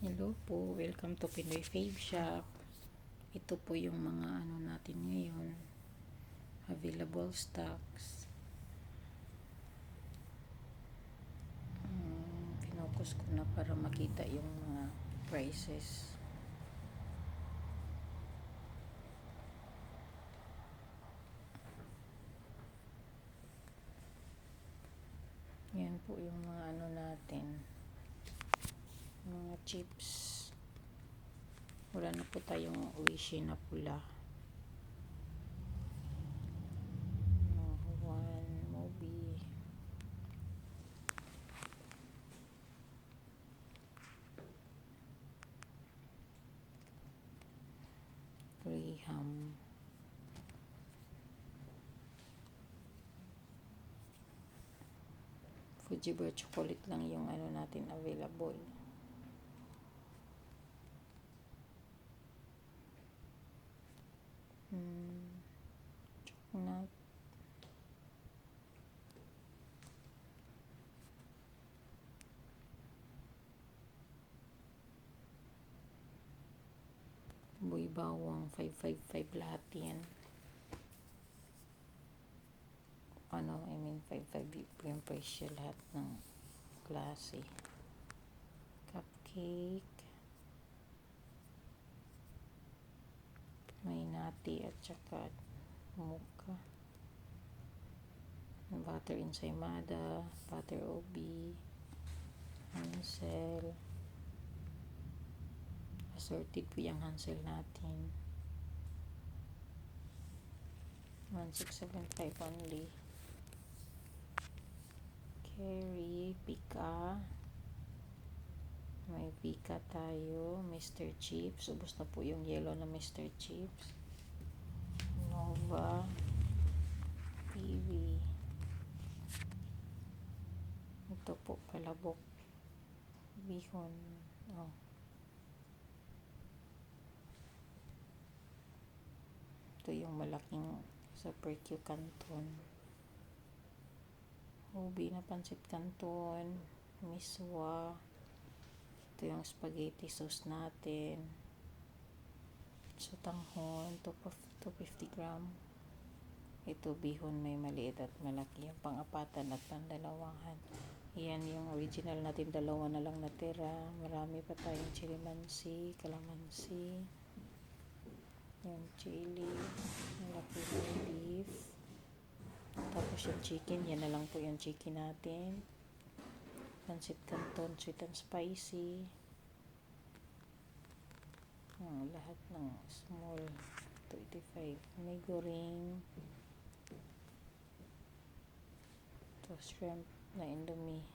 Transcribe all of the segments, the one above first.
Hello po, welcome to Pinoy Fave Shop. Ito po yung mga ano natin ngayon, available stocks. Finokus ko na para makita yung mga prices. Yan po yung mga ano natin, mga chips. Wala na po tayong Oishi na pula. One Mobi. Graham. Fuji Bar chocolate lang yung ano natin available. Chocolate. Boy bawang 555 lahat yan. 555 yung presyo lahat ng klase. Cupcake. May nati at saka mocha. Butter ensaymada, butter obi, Hansel. Assorted po yung Hansel natin. 1675 only. Carry, Pika. May Pika tayo. Mr. Chips. Ubus na po yung yellow na Mr. Chips. Nova. PV. Ito po, palabok. Bihon. Ito yung malaking Super Q Canton. Ubi na pansit canton. Miswa. Ito yung spaghetti sauce natin. Sutanghon. 250 gram. Ito bihon, may maliit at malaki. Yung pang-apatan at pang-dalawahan. Yan yung original natin. Dalawa na lang natira. Marami pa tayong chilimansi, kalamansi. Yung chili. Malaki yung beef. Tapos yung chicken, yan na lang po yung chicken natin. Pansit canton, sweet and spicy. Lahat ng small, 25. May goring. Ito, shrimp na Indomie.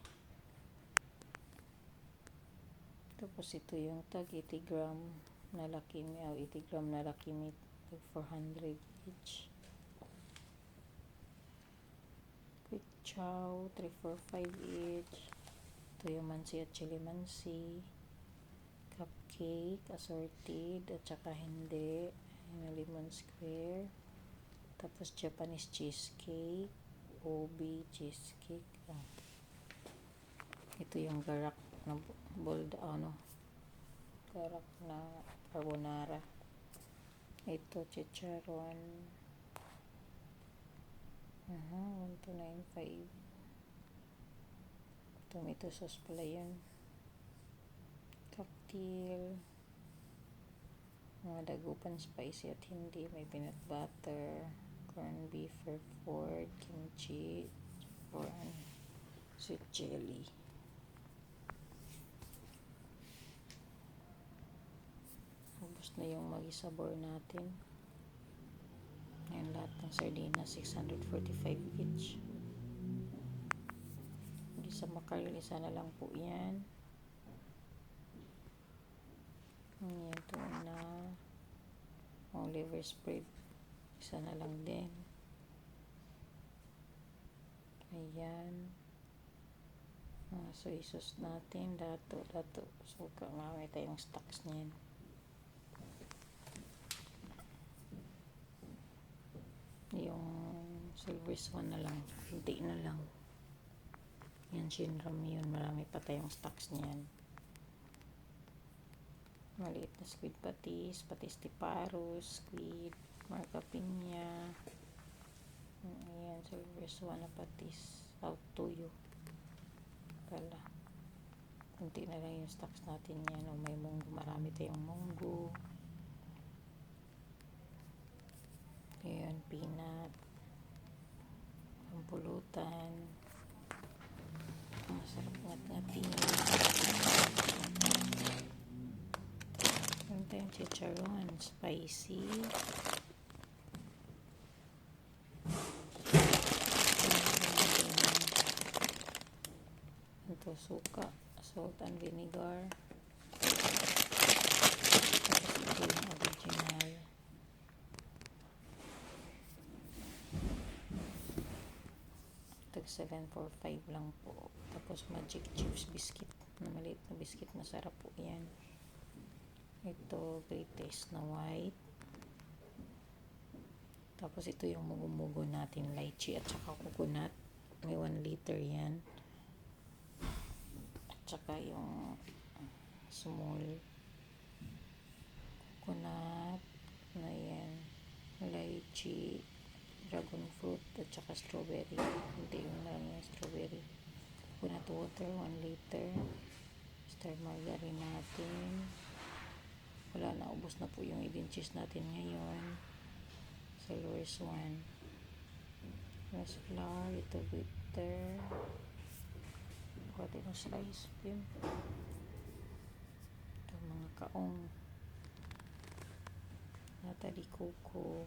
Tapos ito yung tag 80 gram na laki meat, 80 gram na laki meat, 400 each. Quick chow, 345 each. Ito yung mansi at chili mansi. Cupcake, assorted, at saka hindi. Na lemon square. Tapos Japanese cheesecake. Obi cheesecake. Ito yung garak na bold, garak na carbonara. Ito, chicharon. 1295. Tomato sauce pala yun. Cocktail. Mga dagupan spicy at hindi. May peanut butter, corned beef, Hereford, kimchi, corn, sweet jelly. Ubus na yung magisabor natin. Ngayon lahat ng sardinas 645 each. Sa makaril, isa na lang po yan. Ito na liver spread, isa na lang din. Ayan, soy sauce natin, dato suka, marami tayong stocks niyan. Yung silver swan na lang, hindi na lang. Yan, Shinram yun. Marami pa tayong stocks niyan. Maliit na squid patis, patis de paros, squid, marca pinya. Ayan, silver swan na patis, out tuyo. Pala. Kunti na lang yung stocks natin yan. O, may munggo, marami tayong munggo. Ayan, peanut. Pampulutan. Masarap ngat-ngatin. Meron tayong chicharon, spicy. Ito, suka, salt and vinegar. Tapos ito yung original. Tag 745 lang po. Tapos magic chips biscuit. Na maliit na biscuit, masarap po yan. Ito, great taste na white. Tapos ito yung mugo-mugo natin, lychee at saka coconut. May 1 liter yan. At saka yung small coconut na yan. Lychee, dragon fruit at saka strawberry. Hindi yung lang yung strawberry. Coconut water, 1 liter. Star margarine natin. Wala na, ubos na po yung hidden cheese natin ngayon. Silver swan. Rice flour, ito bitter. Pwede ng slice yun. Ito mga kaong. Nata di coco.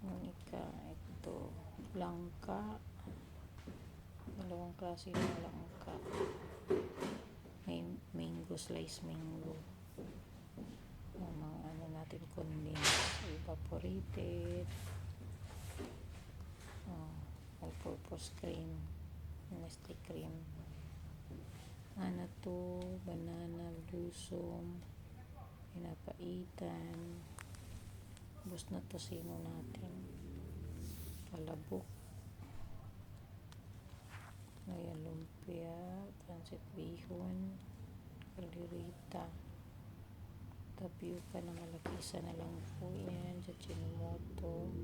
Monica, ito. Langka. Dalawang klase ng langka. May mango, slice mango. Yung mga ano natin, condensed, evaporated. All-purpose cream. Nestle cream. Ano to? Banana, blossom. Pinapaitan. Bus na tosino natin. Palabok. Ayan, lumpia. Pancit bihon. Kaldereta. Tapioca na malaki. Isa na lang po yan. Jajinomoto.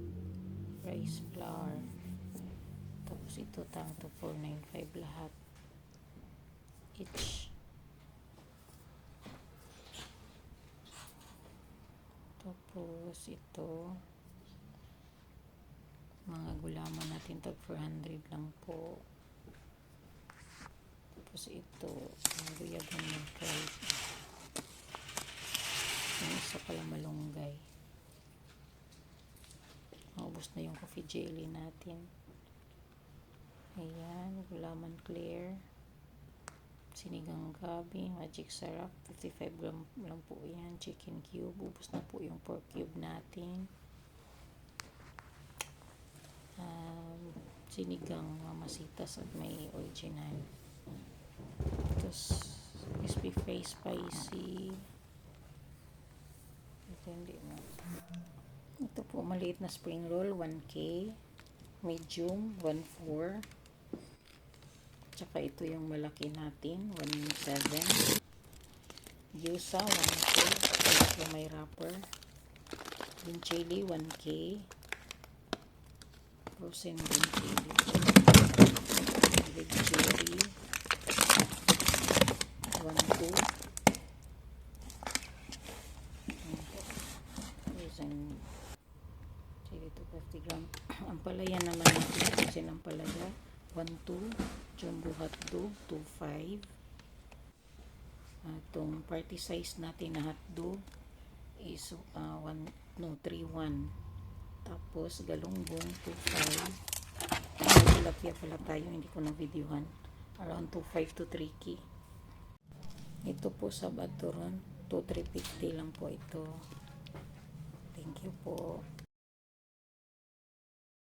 Rice flour. Tapos ito tang to 495 lahat. Each. Tapos ito. Mga gulaman natin tag 400 lang po. Tapos ito. Ang guyaban ng fried. Yung isa pala malunggay. Maubos na yung coffee jelly natin. Ayan, gulaman clear. Sinigang gabi, magic syrup. 55 gram lang po yan. Chicken cube. Ubos na po yung pork cube natin. Sinigang mamasitas at may original. Tapos crispy fry spicy. Ito hindi mo. Ito po maliit na spring roll 1K. Medium 1.4. Tsaka ito yung malaki natin 1.7. Gyusa 1K. Ito may wrapper. Green chili 1K. Frozen green chili. Red chili 1.2. Frozen chili 250 gram. Ang palaya naman natin kasi ng palaya 1.2. Jumbo hotdog 2.5. Itong party size natin na hotdog is 3.1. Tapos galunggong 2.5. Tilapia pala tayo, hindi ko na videohan. Around 2.5 to 3K. Ito po sa Baturon 2.350 lang po ito. Thank you po.